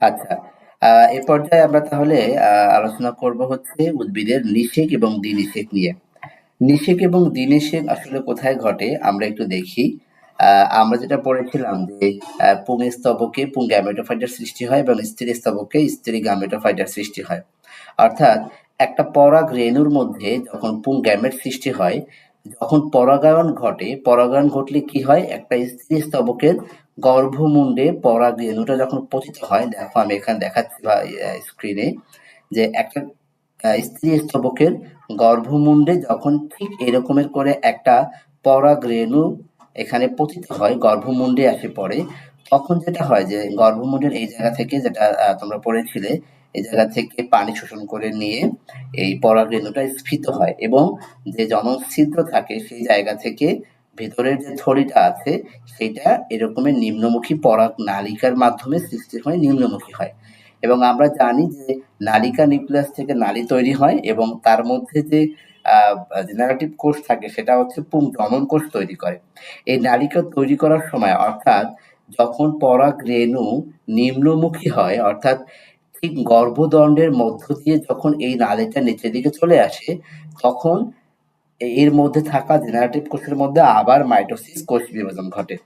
আচ্ছা, এ পর্যায়ে আমরা তাহলে আলোচনা করব হচ্ছে উদ্ভিদের নিষেক এবং দ্বিনিষেক নিয়ে। নিষেক এবং দ্বিনিষেক আসলে কোথায় ঘটে আমরা একটু দেখি। আমরা যেটা পড়েছিলাম যে পুংস্তবকে পুং গ্যামেটোফাইটার সৃষ্টি হয় এবং স্ত্রী স্তবকে স্ত্রী গ্যামেটোফাইটার সৃষ্টি হয়। অর্থাৎ একটা পরাগ রেণুর মধ্যে যখন পুং গ্যামেট সৃষ্টি হয়, যখন পরাগায়ন ঘটে, পরাগায়ন ঘটলে কি হয়? একটা স্ত্রী স্তবকের গর্ভমুণ্ডে পরাগ রেণুটা যখন পতিত হয়, দেখো আমি এখানে দেখাচ্ছি বা স্ক্রিনে যে একটা স্ত্রী স্তবকের গর্ভমুণ্ডে যখন ঠিক এরকমের করে একটা পরাগ রেণু এখানে পতিত হয়, গর্ভমুণ্ডে এসে পড়ে, তখন যেটা হয় যে গর্ভমুণ্ডের এই জায়গা থেকে যেটা তোমরা পড়েছিলে, এই জায়গা থেকে পানি শোষণ করে নিয়ে এই পরাগ রেণুটা স্ফীত হয় এবং যে জননছিদ্র থাকে সেই জায়গা থেকে ভেতরের যে থলিটা আছে সেটা এরকমের নিম্নমুখী পরাগ নালিকার মাধ্যমে সৃষ্টি হয়, নিম্নমুখী হয়। এবং আমরা জানি যে নালিকা নিউক্লিয়াস থেকে নালী তৈরি হয় এবং তার মধ্যে যে জেনারেটিভ কোষ থাকে সেটা হচ্ছে জনন কোষ তৈরি করে। এই নালিকা তৈরি করার সময় অর্থাৎ যখন পরাগ রেণু নিম্নমুখী হয়, অর্থাৎ ঠিক গর্ভদণ্ডের মধ্য দিয়ে যখন এই নালীটা নিচের দিকে চলে আসে, তখন এর মধ্যে থাকা জেনারেটিভ কোষের মধ্যে আবার মাইটোসিস কোষ বিভাজন ঘটে।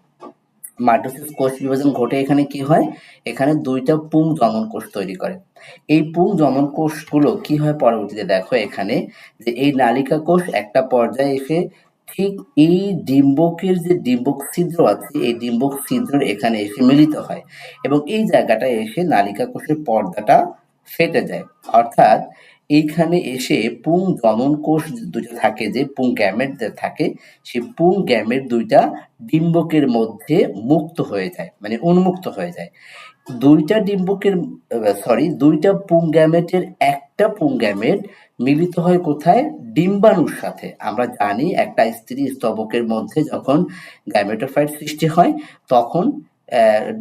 মাইটোসিস কোষ বিভাজন ঘটে এখানে কি হয়? এখানে ২ টা পুং জনন কোষ তৈরি করে। এই পুং জনন কোষগুলো কি হয় পরবর্তীতে দেখো এখানে যে এই নালিকা কোষ একটা পর্যায়ে এসে ঠিক এই ডিম্বকের যে ডিম্বক ছিদ্র আছে এই ডিম্বক ছিদ্রের এখানে এসে মিলিত হয় এবং এই জায়গাটায় এসে নালিকা কোষের পর্দাটা ফেটে যায়। অর্থাৎ এইখানে এসে পুং জনন কোষ ২ টা থাকে, যে পুং গ্যামেট যে থাকে সেই পুং গ্যামেট ২ টা ডিম্বকের মধ্যে মুক্ত হয়ে যায়, মানে উন্মুক্ত হয়ে যায়। ২ টা ডিম্বকের সরি ২ টা পুং গ্যামেটের একটা পুং গ্যামেট মিলিত হয় কোথায়? ডিম্বাণুর সাথে। আমরা জানি একটা স্ত্রী স্তবকের মধ্যে যখন গ্যামেটোফাইট সৃষ্টি হয় তখন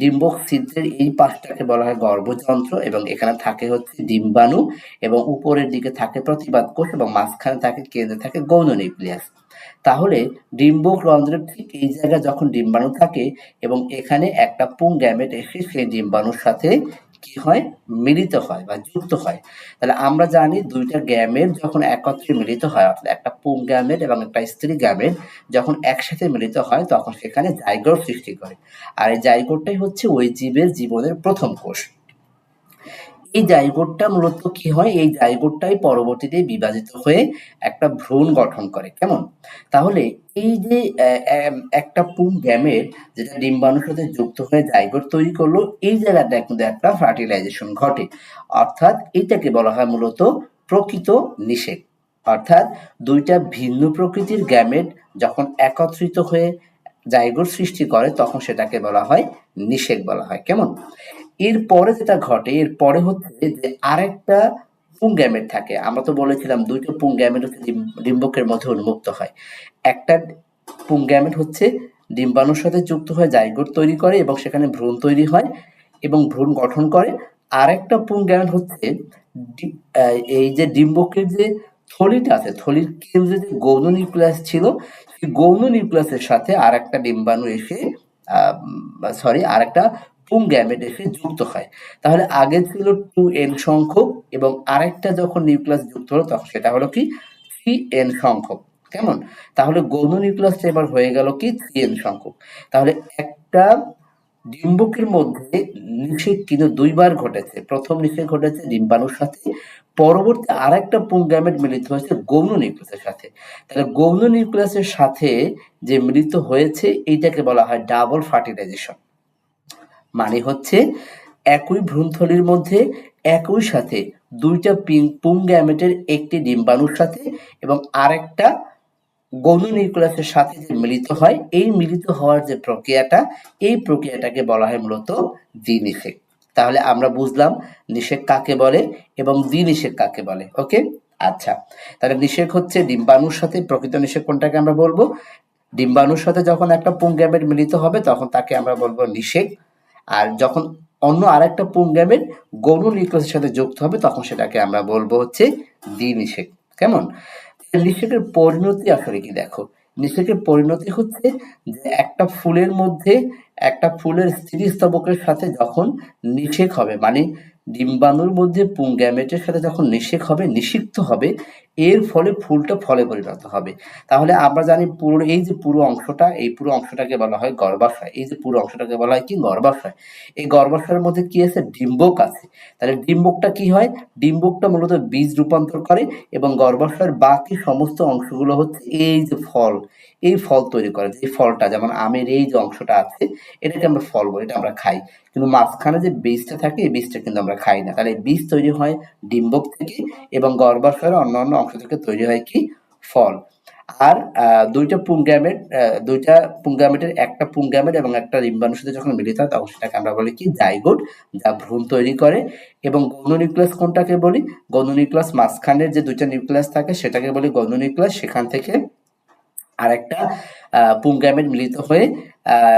ডিম্বক ছিদ্রের এই পাশটাকে বলা হয় গর্ভযন্ত্র এবং এখানে থাকে হচ্ছে ডিম্বাণু এবং উপরের দিকে থাকে প্রতিবাদ কোষ এবং মাঝখানে থাকে, কেন্দ্রে থাকে গৌণ নিউক্লিয়াস। তাহলে ডিম্বক রন্ধ্রের ঠিক এই জায়গায় যখন ডিম্বাণু থাকে এবং এখানে একটা পুং গ্যামেট এসে সেই ডিম্বাণুর সাথে কি হয়? মিলিত হয় বা যুক্ত হয়। তাহলে আমরা জানি ২ টা গ্যামেট যখন একত্রে মিলিত হয়, অর্থাৎ একটা পুং গ্যামেট এবং একটা স্ত্রী গ্যামেট যখন একসাথে মিলিত হয় তখন সেখানে জাইগোট সৃষ্টি করে। আর এই জাইগোটটাই হচ্ছে ওই জীবের জীবনের ১ম কোষ। এই জাইগোটটা মূলত কি হয়? এই জাইগোটটাই পরবর্তীতে বিভাজিত হয়ে একটা ভ্রূণ গঠন করে। কেমন? তাহলে এই যে একটা পুং গ্যামেট যেটা ডিম্বাণুর সাথে যুক্ত হয়ে জাইগোট তৈরি করলো, এই জায়গাটায় কিন্তু একটা ফার্টিলাইজেশন ঘটে। অর্থাৎ এইটাকে বলা হয় মূলত প্রকৃত নিষেক। অর্থাৎ ২ টা ভিন্ন প্রকৃতির গ্যামেট যখন একত্রিত হয়ে জাইগোট সৃষ্টি করে তখন সেটাকে বলা হয় নিষেক বলা হয়। কেমন? এরপরে যেটা ঘটে, এরপরে হচ্ছে যে আরেকটা পুং গ্যামেট থাকে। আমরা তো বলেছিলাম ২ টা পুং গ্যামেট হচ্ছে ডিম্বকের মধ্যে উন্মুক্ত হয়। একটা পুং গ্যামেট হচ্ছে ডিম্বাণুর সাথে যুক্ত হয়ে জাইগোট তৈরি করে এবং সেখানে ভ্রূণ তৈরি হয় এবং ভ্রূণ গঠন করে। আরেকটা পুং গ্যামেট হচ্ছে ডি আ এই যে ডিম্বকের যে থলিটা আছে, থলির কেন্দ্রে যে গৌণ নিউক্লিয়াস ছিল, সেই গৌণ নিউক্লিয়াসের সাথে আরেকটা ডিম্বাণু এসে আ আরেকটা পুং গ্যামেট এসে যুক্ত হয়। তাহলে আগে ছিল 2n সংখ্যক এবং আরেকটা যখন নিউক্লিয়াস যুক্ত হলো তখন সেটা হলো কি 3n সংখ্যক। কেমন? তাহলে গৌণ নিউক্লিয়াসটা এবার হয়ে গেল কি 3n সংখ্যক। তাহলে একটা ডিম্বকের মধ্যে নিষেক কিন্তু ২ বার ঘটেছে। ১ম নিষেক ঘটেছে ডিম্বাণুর সাথে, পরবর্তী আরেকটা পুং গ্যামেট মিলিত হয়েছে গৌণ নিউক্লিয়াসের সাথে। তাহলে গৌণ নিউক্লিয়াসের সাথে যে মিলিত হয়েছে এইটাকে বলা হয় ডাবল ফার্টিলাইজেশন। মানে হচ্ছে একই ভ্রূণথলির মধ্যে একই সাথে ২ টা পুং গ্যামেটের একটি ডিম্বাণুর সাথে এবং আরেকটা গৌণ নিউক্লিয়াসের সাথে যে মিলিত হয়, এই মিলিত হওয়ার যে প্রক্রিয়াটা, এই প্রক্রিয়াটাকে বলা হয় মূলত দ্বিনিষেক। তাহলে আমরা বুঝলাম নিষেক কাকে বলে এবং দ্বিনিষেক কাকে বলে। ওকে? আচ্ছা। তাহলে নিষেক হচ্ছে ডিম্বাণুর সাথে, প্রকৃত নিষেক কোনটাকে আমরা বলবো? ডিম্বাণুর সাথে যখন একটা পুং গ্যামেট মিলিত হবে তখন তাকে আমরা বলবো নিষেক। আর যখন অন্য আরেকটা পুং গ্যামেট গৌণ নিউক্লিয়াসের সাথে যুক্ত হবে তখন সেটাকে আমরা বলবো হচ্ছে দ্বিনিষেক। কেমন? নিষেকের পরিণতি আসলে কি দেখো। নিষেকের পরিণতি হচ্ছে যে একটা ফুলের স্ত্রীস্তবকের সাথে যখন নিষেক হবে, মানে ডিম্বাণুর মধ্যে পুংগ্যামেটের সাথে যখন নিষিক্ত হবে, এর ফলে ফুলটা ফলে পরিণত হবে। তাহলে আমরা জানি এই পুরো অংশটাকে বলা হয় গর্ভাশয়। এই যে পুরো অংশটাকে বলা হয় কি? গর্ভাশয়। এই গর্ভাশয়ের মধ্যে কি আছে? ডিম্বক আছে। তাহলে ডিম্বকটা কি হয়? ডিম্বকটা মূলত বীজ রূপান্তর করে এবং গর্ভাশয়ের বাকি সমস্ত অংশগুলো হচ্ছে এই যে ফল, এই ফল তৈরি করে। যে ফলটা, যেমন আমের এই যে অংশটা আছে, এটাকে আমরা ফল বলি, এটা আমরা খাই। কিন্তু মাঝখানে যে বীজটা থাকে, এই বীজটা কিন্তু আমরা খাই না। তাহলে এই বীজ তৈরি হয় ডিম্বক থেকে এবং গর্ভাশয়ের অন্যান্য অংশ থেকে তৈরি হয় কি? ফল। আর ২ টা পুংগ্যামেট ২ টা পুংগ্যামেটের একটা পুংগ্যামেট এবং একটা ডিম্বাণুর সাথে যখন মিলিত হয় তখন সেটাকে আমরা বলি কি? জাইগোট, যা ভ্রূণ তৈরি করে। এবং গৌণ নিউক্লিয়াস কোনটাকে বলি? গৌণ নিউক্লিয়াস মাঝখানের যে ২ টা নিউক্লিয়াস থাকে সেটাকে বলি গৌণ নিউক্লিয়াস। সেখান থেকে আরেকটা পুংগ্যামেট মিলিত হয়ে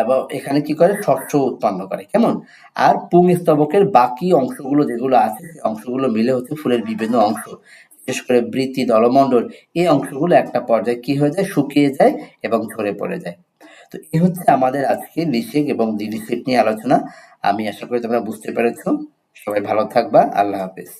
এবং এখানে কি করে? শস্য উৎপন্ন করে। কেমন? আর পুংস্তবকের বাকি অংশগুলো যেগুলো আছে, সেই অংশগুলো মিলে হচ্ছে ফুলের বিভিন্ন অংশ। বিশেষ করে বৃতি, দলমণ্ডল, এই অংশগুলো একটা পর্যায়ে কি হয়ে যায়? শুকিয়ে যায় এবং ঝরে পড়ে যায়। তো এই হচ্ছে আমাদের আজকে নিষেক এবং দ্বিনিষেক নিয়ে আলোচনা। আমি আশা করি তোমরা বুঝতে পেরেছ। সবাই ভালো থাকবা। আল্লাহ হাফেজ।